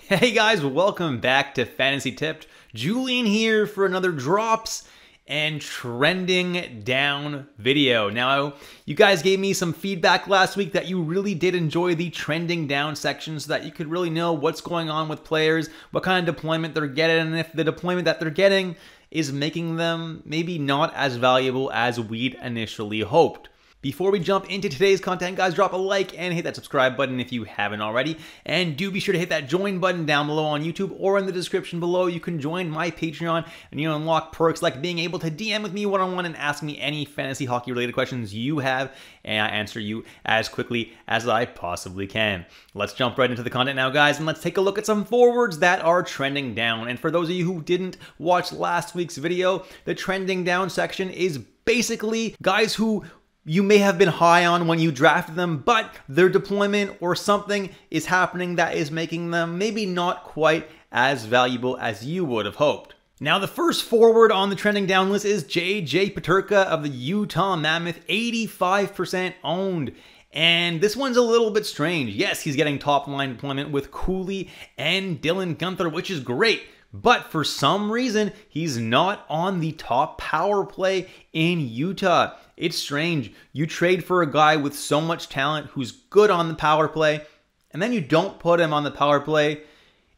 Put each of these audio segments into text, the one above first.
Hey guys, welcome back to Fantasy Tipped. Julian here for another drops and trending down video. Now, you guys gave me some feedback last week that you really did enjoy the trending down section so that you could really know what's going on with players, what kind of deployment they're getting, and if the deployment that they're getting is making them maybe not as valuable as we'd initially hoped. Before we jump into today's content, guys, drop a like and hit that subscribe button if you haven't already. And do be sure to hit that join button down below on YouTube or in the description below. You can join my Patreon and you unlock perks like being able to DM with me one-on-one and ask me any fantasy hockey related questions you have, and I answer you as quickly as I possibly can. Let's jump right into the content now, guys, and let's take a look at some forwards that are trending down. And for those of you who didn't watch last week's video, the trending down section is basically guys who you may have been high on when you drafted them, but their deployment or something is happening that is making them maybe not quite as valuable as you would have hoped. Now, the first forward on the trending down list is J.J. Peterka of the Utah Mammoth, 85% owned. And this one's a little bit strange. Yes, he's getting top line deployment with Cooley and Dylan Guenther, which is great. But for some reason, he's not on the top power play in Utah. It's strange. You trade for a guy with so much talent who's good on the power play, and then you don't put him on the power play.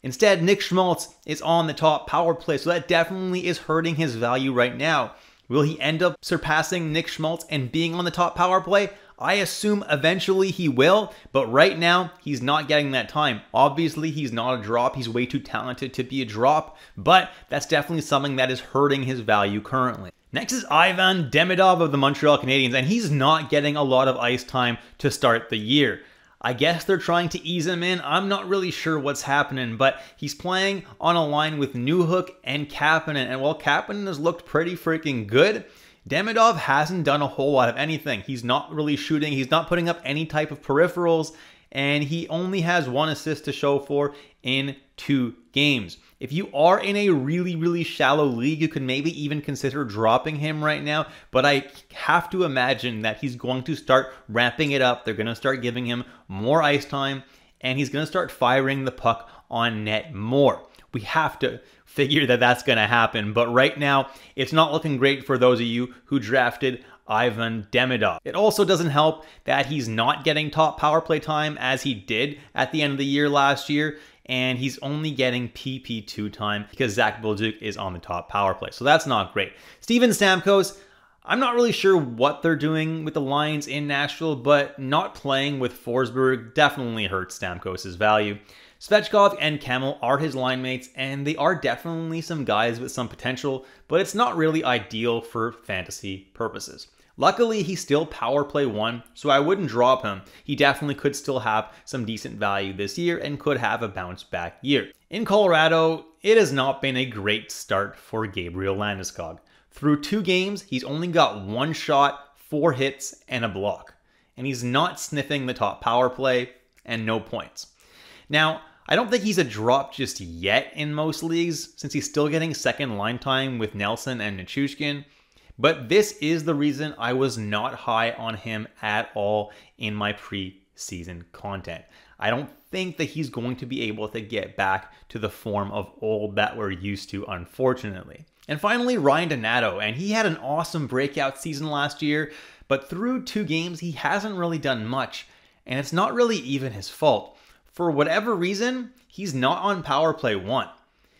Instead, Nick Schmaltz is on the top power play, so that definitely is hurting his value right now. Will he end up surpassing Nick Schmaltz and being on the top power play? I assume eventually he will, but right now, he's not getting that time. Obviously, he's not a drop. He's way too talented to be a drop, but that's definitely something that is hurting his value currently. Next is Ivan Demidov of the Montreal Canadiens, and he's not getting a lot of ice time to start the year. I guess they're trying to ease him in. I'm not really sure what's happening, but he's playing on a line with Newhook and Kapanen, and while Kapanen has looked pretty freaking good, Demidov hasn't done a whole lot of anything. He's not really shooting. He's not putting up any type of peripherals, and he only has 1 assist to show for in 2 games. If you are in a really shallow league, you could maybe even consider dropping him right now, but I have to imagine that he's going to start ramping it up. They're going to start giving him more ice time, and he's going to start firing the puck on net more. We have to figure that that's going to happen, but right now, it's not looking great for those of you who drafted Ivan Demidov. It also doesn't help that he's not getting top power play time as he did at the end of the year last year, and he's only getting PP2 time because Zach Bolduc is on the top power play. So that's not great. Steven Stamkos, I'm not really sure what they're doing with the Lions in Nashville, but not playing with Forsberg definitely hurts Stamkos' value. Svechkov and Kemmel are his line mates, and they are definitely some guys with some potential, but it's not really ideal for fantasy purposes. Luckily, he's still power play 1, so I wouldn't drop him. He definitely could still have some decent value this year and could have a bounce back year. In Colorado, it has not been a great start for Gabriel Landeskog. Through 2 games, he's only got 1 shot, 4 hits, and a block. And he's not sniffing the top power play and no points. Now, I don't think he's a drop just yet in most leagues since he's still getting second line time with Nelson and Nichushkin. But this is the reason I was not high on him at all in my preseason content. I don't think that he's going to be able to get back to the form of old that we're used to, unfortunately. And finally, Ryan Donato, and he had an awesome breakout season last year, but through 2 games, he hasn't really done much, and it's not really even his fault. For whatever reason, he's not on power play 1.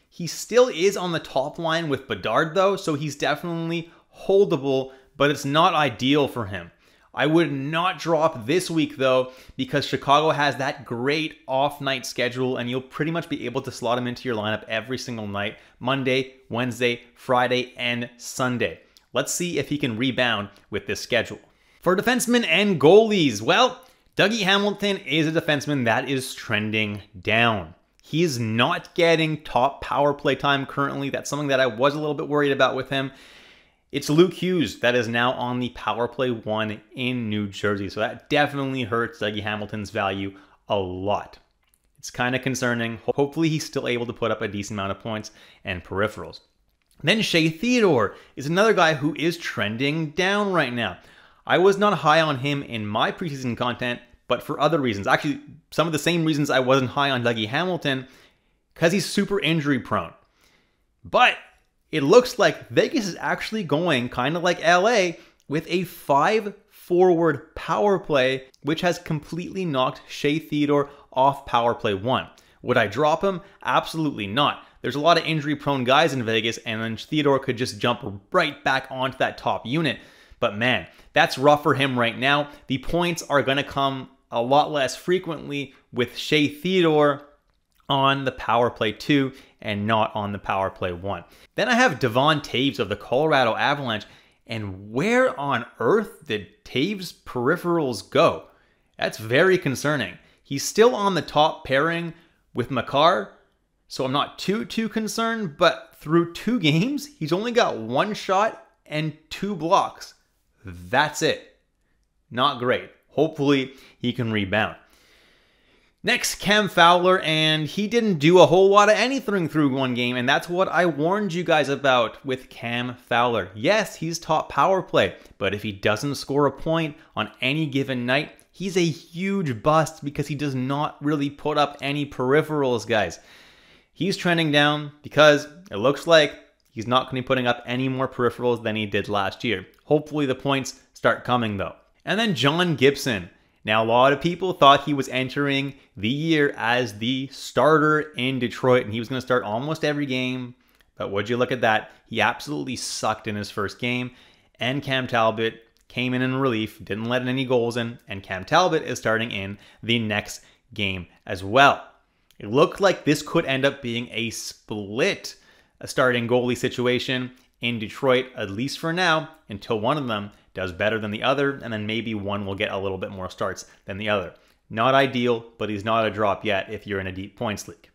He still is on the top line with Bedard though, so he's definitely holdable, but it's not ideal for him. I would not drop this week though, because Chicago has that great off night schedule and you'll pretty much be able to slot him into your lineup every single night, Monday, Wednesday, Friday, and Sunday. Let's see if he can rebound with this schedule. For defensemen and goalies, well, Dougie Hamilton is a defenseman that is trending down. He is not getting top power play time currently. That's something that I was a little bit worried about with him. It's Luke Hughes that is now on the power play 1 in New Jersey. So that definitely hurts Dougie Hamilton's value a lot. It's kind of concerning. Hopefully he's still able to put up a decent amount of points and peripherals. Then Shea Theodore is another guy who is trending down right now. I was not high on him in my preseason content, but for other reasons. Actually, some of the same reasons I wasn't high on Dougie Hamilton. because he's super injury prone. But it looks like Vegas is actually going kind of like LA with a 5-forward power play, which has completely knocked Shea Theodore off power play 1. Would I drop him? Absolutely not. There's a lot of injury prone guys in Vegas, and then Theodore could just jump right back onto that top unit. But man, that's rough for him right now. The points are going to come a lot less frequently with Shea Theodore on the power play 2 and not on the power play 1. Then I have Devon Taves of the Colorado Avalanche, and where on earth did Taves' peripherals go? That's very concerning. He's still on the top pairing with Makar, so I'm not too concerned, but through 2 games, he's only got 1 shot and 2 blocks. That's it. Not great. Hopefully he can rebound. Next, Cam Fowler, and he didn't do a whole lot of anything through 1 game, and that's what I warned you guys about with Cam Fowler. Yes, he's top power play, but if he doesn't score a point on any given night, he's a huge bust because he does not really put up any peripherals, guys. He's trending down because it looks like he's not going to be putting up any more peripherals than he did last year. Hopefully the points start coming though. And then John Gibson. Now, a lot of people thought he was entering the year as the starter in Detroit, and he was going to start almost every game. But would you look at that? He absolutely sucked in his first game, and Cam Talbot came in relief, didn't let any goals in, and Cam Talbot is starting in the next game as well. It looked like this could end up being a split starting goalie situation in Detroit, at least for now, until one of them does better than the other, and then maybe one will get a little bit more starts than the other. Not ideal, but he's not a drop yet if you're in a deep points league.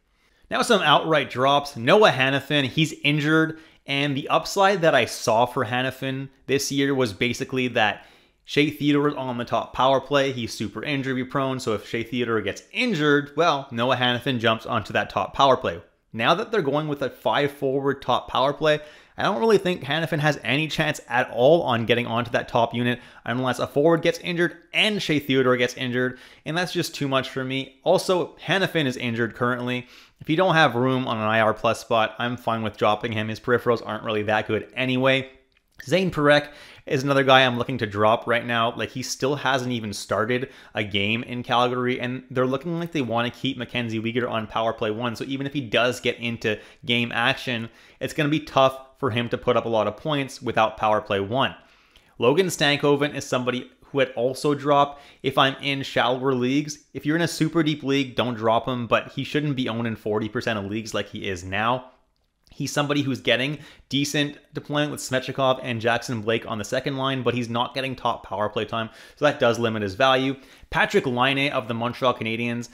Now some outright drops. Noah Hanifin, he's injured, and the upside that I saw for Hanifin this year was basically that Shea Theodore is on the top power play. He's super injury prone, so if Shea Theodore gets injured, well, Noah Hanifin jumps onto that top power play. Now that they're going with a 5-forward top power play, I don't really think Hanifin has any chance at all on getting onto that top unit unless a forward gets injured and Shea Theodore gets injured, and that's just too much for me. Also, Hanifin is injured currently. If you don't have room on an IR plus spot, I'm fine with dropping him. His peripherals aren't really that good anyway. Zane Parekh is another guy I'm looking to drop right now. Like, he still hasn't even started a game in Calgary, and they're looking like they want to keep Mackenzie Weegar on power play 1. So even if he does get into game action, it's going to be tough for him to put up a lot of points without power play 1. Logan Stankoven is somebody who had also dropped if I'm in shallower leagues. If you're in a super deep league, don't drop him, but he shouldn't be owned in 40% of leagues like he is now. He's somebody who's getting decent deployment with Svechnikov and Jackson Blake on the second line, but he's not getting top power play time, so that does limit his value. Patrick Laine of the Montreal Canadiens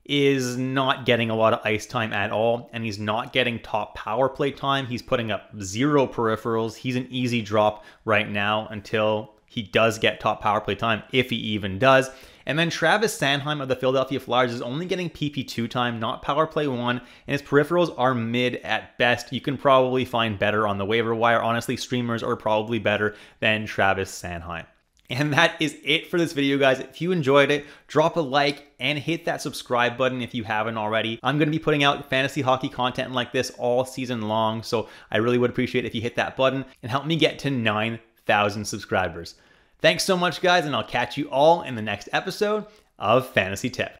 is not getting a lot of ice time at all, and he's not getting top power play time. He's putting up 0 peripherals. He's an easy drop right now until he does get top power play time, if he even does. And then Travis Sanheim of the Philadelphia Flyers is only getting PP2 time, not power play 1, and his peripherals are mid at best. You can probably find better on the waiver wire. Honestly, streamers are probably better than Travis Sanheim. And that is it for this video, guys. If you enjoyed it, drop a like and hit that subscribe button if you haven't already. I'm going to be putting out fantasy hockey content like this all season long, so I really would appreciate if you hit that button and help me get to 9,000 subscribers. Thanks so much, guys, and I'll catch you all in the next episode of Fantasy Tip.